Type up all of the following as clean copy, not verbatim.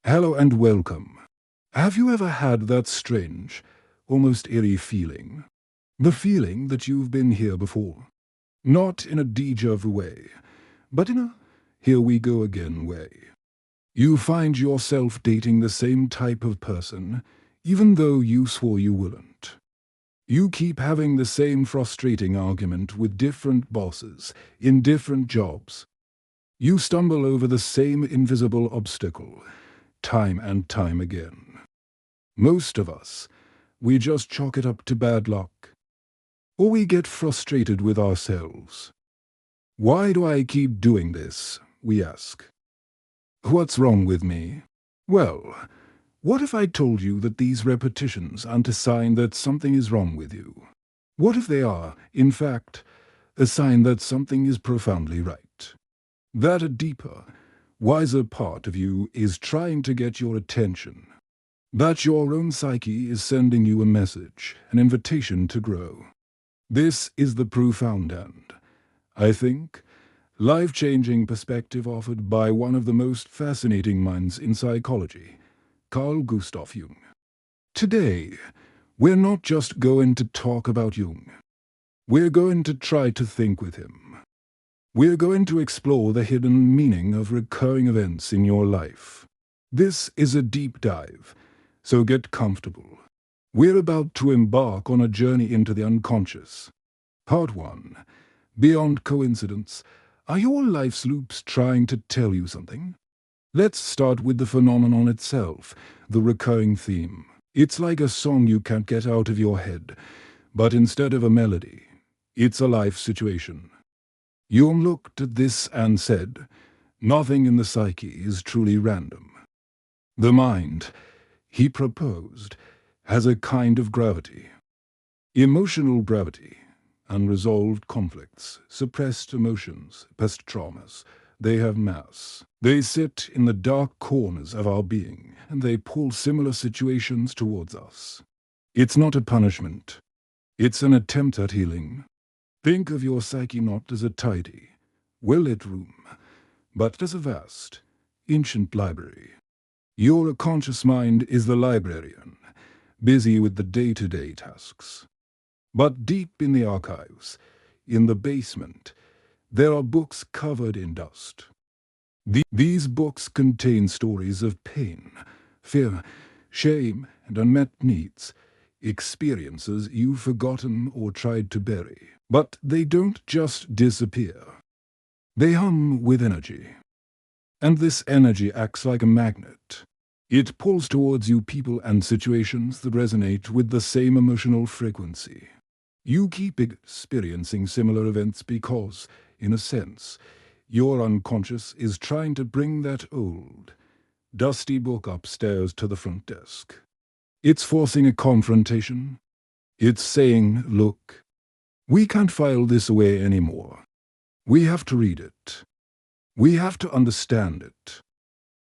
Hello and welcome. Have you ever had that strange, almost eerie feeling? The feeling that you've been here before. Not in a déjà vu way, but in a here we go again way. You find yourself dating the same type of person, even though you swore you wouldn't. You keep having the same frustrating argument with different bosses, in different jobs. You stumble over the same invisible obstacle, time and time again. Most of us, we just chalk it up to bad luck. Or we get frustrated with ourselves. Why do I keep doing this, we ask. What's wrong with me? Well, what if I told you that these repetitions aren't a sign that something is wrong with you? What if they are, in fact, a sign that something is profoundly right? That a deeper, wiser part of you is trying to get your attention. That your own psyche is sending you a message, an invitation to grow. This is the profound and, I think, life-changing perspective offered by one of the most fascinating minds in psychology, Carl Jung. Today, we're not just going to talk about Jung. We're going to try to think with him. We're going to explore the hidden meaning of recurring events in your life. This is a deep dive, so get comfortable. We're about to embark on a journey into the unconscious. Part 1. Beyond coincidence. Are your life's loops trying to tell you something? Let's start with the phenomenon itself, the recurring theme. It's like a song you can't get out of your head, but instead of a melody, it's a life situation. Jung looked at this and said, nothing in the psyche is truly random. The mind, he proposed, has a kind of gravity. Emotional gravity, unresolved conflicts, suppressed emotions, past traumas, they have mass. They sit in the dark corners of our being, and they pull similar situations towards us. It's not a punishment. It's an attempt at healing. Think of your psyche not as a tidy, well-lit room, but as a vast, ancient library. Your conscious mind is the librarian, busy with the day-to-day tasks. But deep in the archives, in the basement, there are books covered in dust. These books contain stories of pain, fear, shame, and unmet needs, experiences you've forgotten or tried to bury. But they don't just disappear. They hum with energy. And this energy acts like a magnet. It pulls towards you people and situations that resonate with the same emotional frequency. You keep experiencing similar events because, in a sense, your unconscious is trying to bring that old, dusty book upstairs to the front desk. It's forcing a confrontation. It's saying, look, we can't file this away anymore. We have to read it. We have to understand it.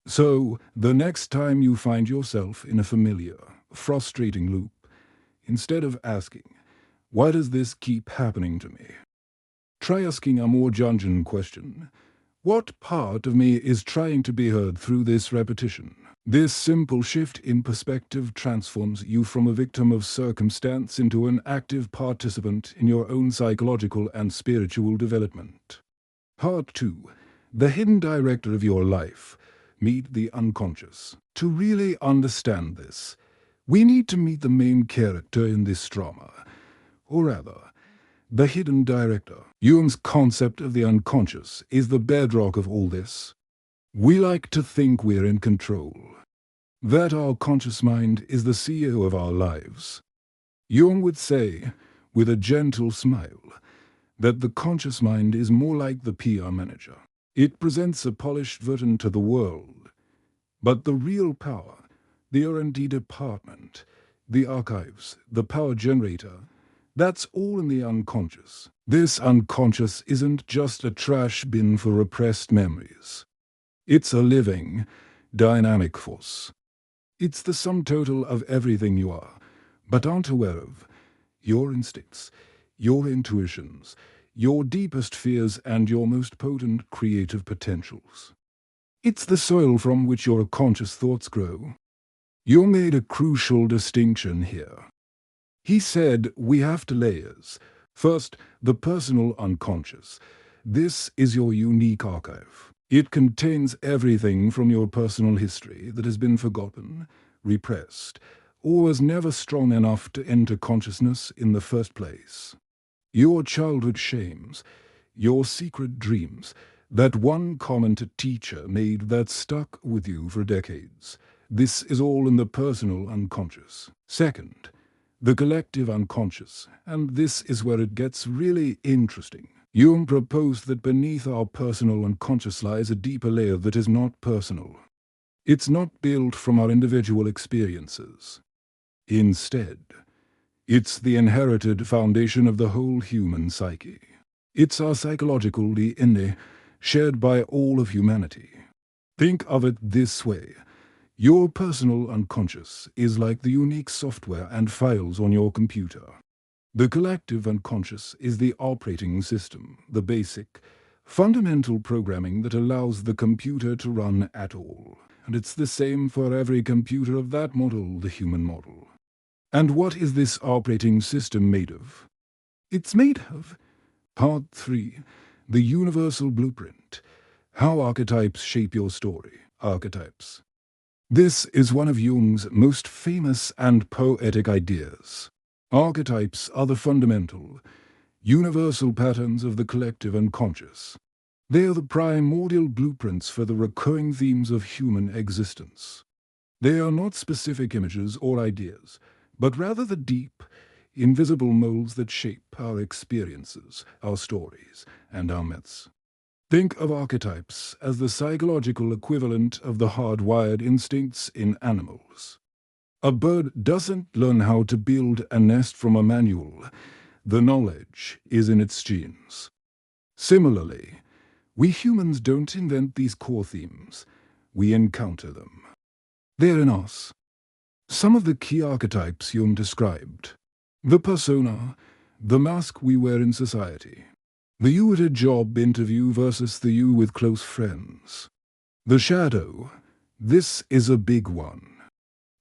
So, the next time you find yourself in a familiar, frustrating loop, instead of asking, why does this keep happening to me? Try asking a more Jungian question. What part of me is trying to be heard through this repetition? This simple shift in perspective transforms you from a victim of circumstance into an active participant in your own psychological and spiritual development. Part 2. The hidden director of your life. Meet the unconscious. To really understand this, we need to meet the main character in this drama. Or rather, the hidden director. Jung's concept of the unconscious is the bedrock of all this. We like to think we're in control, that our conscious mind is the CEO of our lives. Jung would say, with a gentle smile, that the conscious mind is more like the PR manager. It presents a polished version to the world. But the real power, the R&D department, the archives, the power generator, that's all in the unconscious. This unconscious isn't just a trash bin for repressed memories. It's a living, dynamic force. It's the sum total of everything you are, but aren't aware of. Your instincts, your intuitions, your deepest fears and your most potent creative potentials. It's the soil from which your conscious thoughts grow. Jung made a crucial distinction here. He said we have two layers. First, the personal unconscious. This is your unique archive. It contains everything from your personal history that has been forgotten, repressed, or was never strong enough to enter consciousness in the first place. Your childhood shames, your secret dreams, that one comment a teacher made that stuck with you for decades. This is all in the personal unconscious. Second, the collective unconscious, and this is where it gets really interesting. Jung proposed that beneath our personal unconscious lies a deeper layer that is not personal. It's not built from our individual experiences. Instead, it's the inherited foundation of the whole human psyche. It's our psychological DNA, shared by all of humanity. Think of it this way. Your personal unconscious is like the unique software and files on your computer. The collective unconscious is the operating system, the basic, fundamental programming that allows the computer to run at all. And it's the same for every computer of that model, the human model. And what is this operating system made of? It's made of Part 3, the universal blueprint. How archetypes shape your story. Archetypes. This is one of Jung's most famous and poetic ideas. Archetypes are the fundamental, universal patterns of the collective unconscious. They are the primordial blueprints for the recurring themes of human existence. They are not specific images or ideas, but rather the deep, invisible molds that shape our experiences, our stories, and our myths. Think of archetypes as the psychological equivalent of the hardwired instincts in animals. A bird doesn't learn how to build a nest from a manual. The knowledge is in its genes. Similarly, we humans don't invent these core themes. We encounter them. They're in us. Some of the key archetypes Jung described. The persona, the mask we wear in society. The you at a job interview versus the you with close friends. The shadow. This is a big one.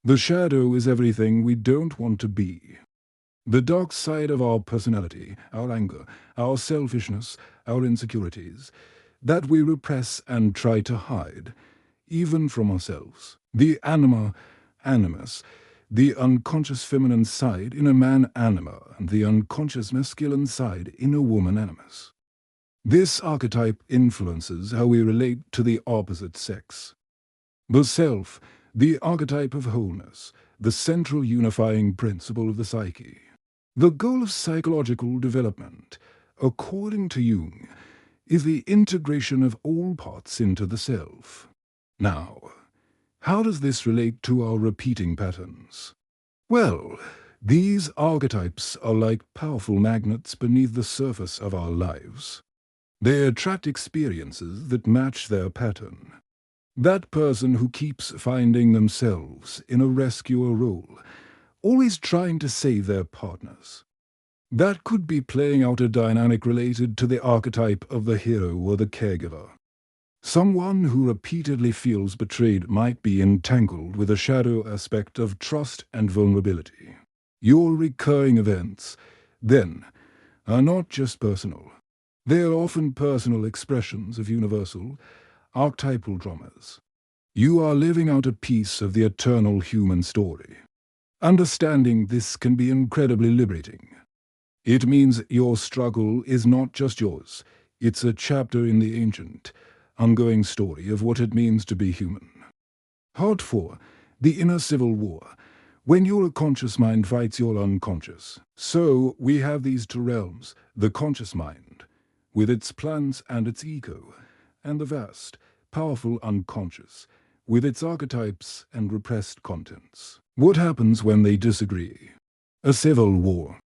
The shadow is everything we don't want to be. The dark side of our personality, our anger, our selfishness, our insecurities, that we repress and try to hide, even from ourselves. The anima, animus, the unconscious feminine side in a man anima, and the unconscious masculine side in a woman animus. This archetype influences how we relate to the opposite sex. The self, the archetype of wholeness, the central unifying principle of the psyche. The goal of psychological development, according to Jung, is the integration of all parts into the self. Now, how does this relate to our repeating patterns? Well, these archetypes are like powerful magnets beneath the surface of our lives. They attract experiences that match their pattern. That person who keeps finding themselves in a rescuer role, always trying to save their partners. That could be playing out a dynamic related to the archetype of the hero or the caregiver. Someone who repeatedly feels betrayed might be entangled with a shadow aspect of trust and vulnerability. Your recurring events, then, are not just personal. They are often personal expressions of universal, archetypal dramas. You are living out a piece of the eternal human story. Understanding this can be incredibly liberating. It means your struggle is not just yours. It's a chapter in the ancient, ongoing story of what it means to be human. Part 4. The Inner Civil War. When your conscious mind fights your unconscious. So we have these two realms, the conscious mind, with its plans and its ego, and the vast, powerful unconscious, with its archetypes and repressed contents. What happens when they disagree? A civil war.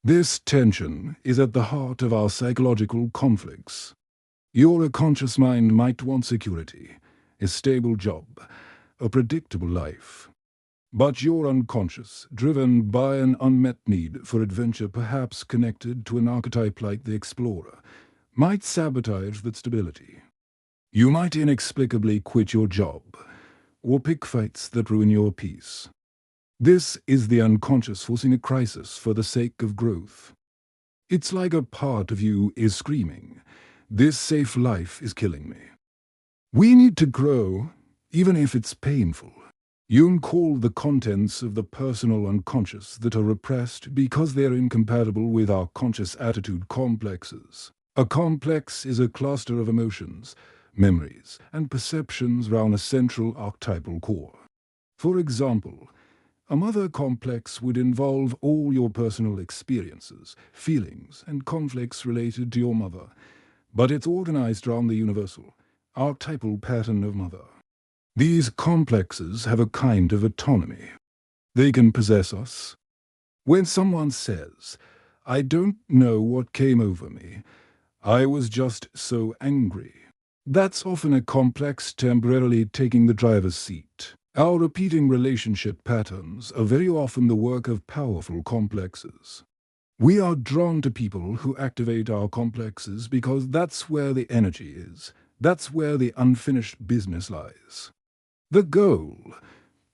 This tension is at the heart of our psychological conflicts. Your conscious mind might want security, a stable job, a predictable life. But your unconscious, driven by an unmet need for adventure perhaps connected to an archetype like the explorer, might sabotage that stability. You might inexplicably quit your job, or pick fights that ruin your peace. This is the unconscious forcing a crisis for the sake of growth. It's like a part of you is screaming, "This safe life is killing me." We need to grow, even if it's painful. Jung called the contents of the personal unconscious that are repressed because they're incompatible with our conscious attitude complexes. A complex is a cluster of emotions, memories, and perceptions around a central archetypal core. For example, a mother complex would involve all your personal experiences, feelings, and conflicts related to your mother, but it's organized around the universal, archetypal pattern of mother. These complexes have a kind of autonomy. They can possess us. When someone says, "I don't know what came over me, I was just so angry," that's often a complex temporarily taking the driver's seat. Our repeating relationship patterns are very often the work of powerful complexes. We are drawn to people who activate our complexes because that's where the energy is. That's where the unfinished business lies. The goal,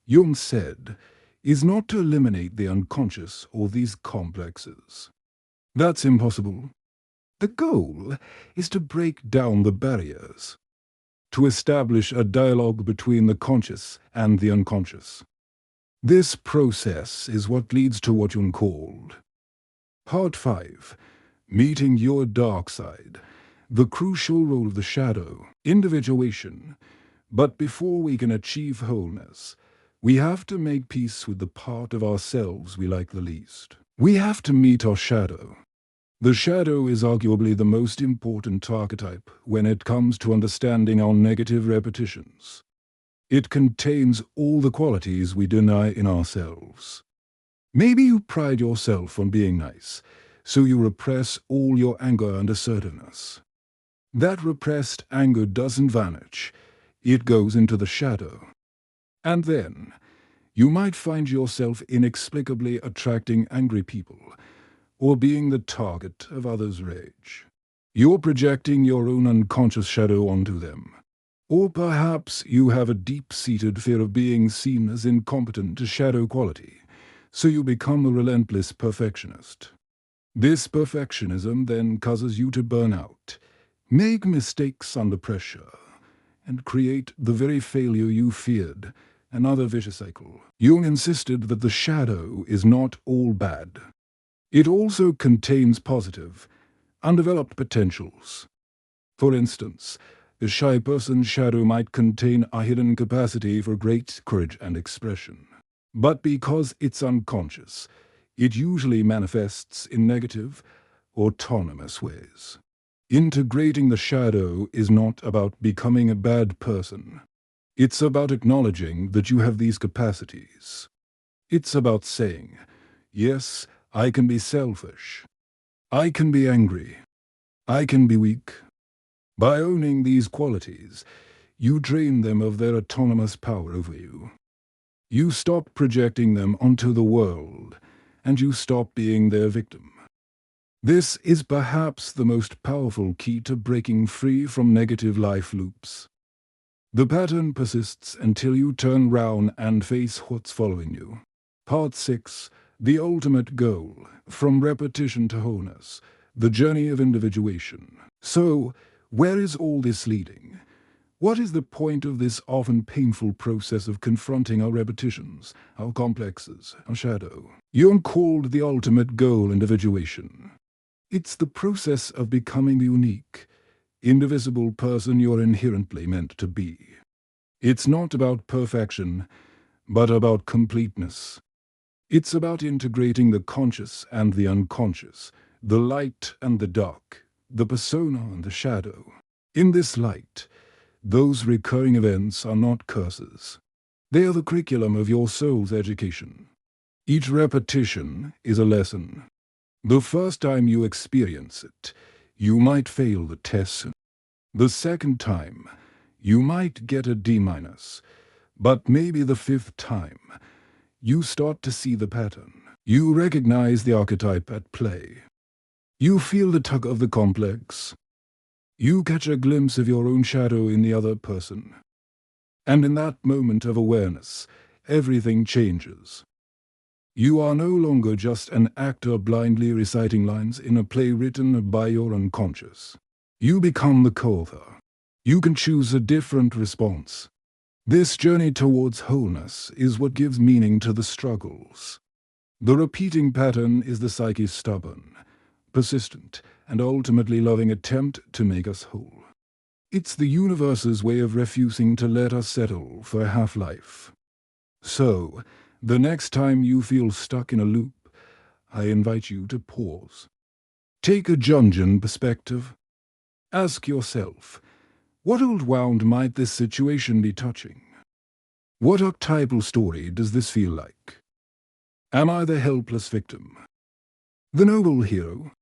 Jung said, is not to eliminate the unconscious or these complexes. That's impossible. The goal is to break down the barriers, to establish a dialogue between the conscious and the unconscious. This process is what leads to what Jung called Part 5, Meeting Your Dark Side, the crucial role of the shadow, individuation. But before we can achieve wholeness, we have to make peace with the part of ourselves we like the least. We have to meet our shadow. The shadow is arguably the most important archetype when it comes to understanding our negative repetitions. It contains all the qualities we deny in ourselves. Maybe you pride yourself on being nice, so you repress all your anger and assertiveness. That repressed anger doesn't vanish. It goes into the shadow. And then, you might find yourself inexplicably attracting angry people, or being the target of others' rage. You're projecting your own unconscious shadow onto them. Or perhaps you have a deep-seated fear of being seen as incompetent to shadow quality, so you become a relentless perfectionist. This perfectionism then causes you to burn out, make mistakes under pressure, and create the very failure you feared, another vicious cycle. Jung insisted that the shadow is not all bad. It also contains positive, undeveloped potentials. For instance, a shy person's shadow might contain a hidden capacity for great courage and expression. But because it's unconscious, it usually manifests in negative, autonomous ways. Integrating the shadow is not about becoming a bad person. It's about acknowledging that you have these capacities. It's about saying, "Yes, I can be selfish. I can be angry. I can be weak." By owning these qualities, you drain them of their autonomous power over you. You stop projecting them onto the world, and you stop being their victim. This is perhaps the most powerful key to breaking free from negative life loops. The pattern persists until you turn round and face what's following you. Part 6, The Ultimate Goal, From Repetition to Wholeness, the Journey of Individuation. So, where is all this leading? What is the point of this often painful process of confronting our repetitions, our complexes, our shadow? Jung called the ultimate goal individuation. It's the process of becoming the unique, indivisible person you're inherently meant to be. It's not about perfection, but about completeness. It's about integrating the conscious and the unconscious, the light and the dark, the persona and the shadow. In this light, those recurring events are not curses. They are the curriculum of your soul's education. Each repetition is a lesson. The first time you experience it, you might fail the test. The second time, you might get a D-, but maybe the fifth time, you start to see the pattern. You recognize the archetype at play. You feel the tug of the complex. You catch a glimpse of your own shadow in the other person. And in that moment of awareness, everything changes. You are no longer just an actor blindly reciting lines in a play written by your unconscious. You become the co-author. You can choose a different response. This journey towards wholeness is what gives meaning to the struggles. The repeating pattern is the psyche's stubborn, persistent, and ultimately loving attempt to make us whole. It's the universe's way of refusing to let us settle for a half-life. So, the next time you feel stuck in a loop, I invite you to pause. Take a Jungian perspective. Ask yourself, what old wound might this situation be touching? What archetypal story does this feel like? Am I the helpless victim? The noble hero?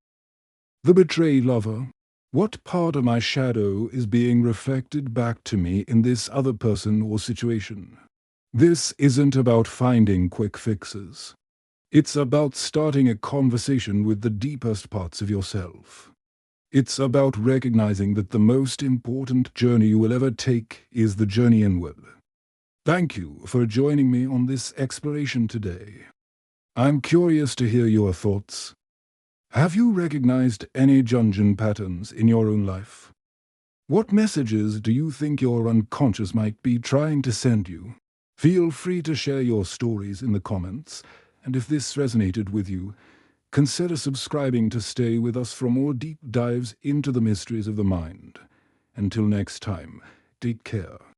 The betrayed lover? What part of my shadow is being reflected back to me in this other person or situation? This isn't about finding quick fixes. It's about starting a conversation with the deepest parts of yourself. It's about recognizing that the most important journey you will ever take is the journey inward. Thank you for joining me on this exploration today. I'm curious to hear your thoughts. Have you recognized any Jungian patterns in your own life? What messages do you think your unconscious might be trying to send you? Feel free to share your stories in the comments, and if this resonated with you, consider subscribing to stay with us for more deep dives into the mysteries of the mind. Until next time, take care.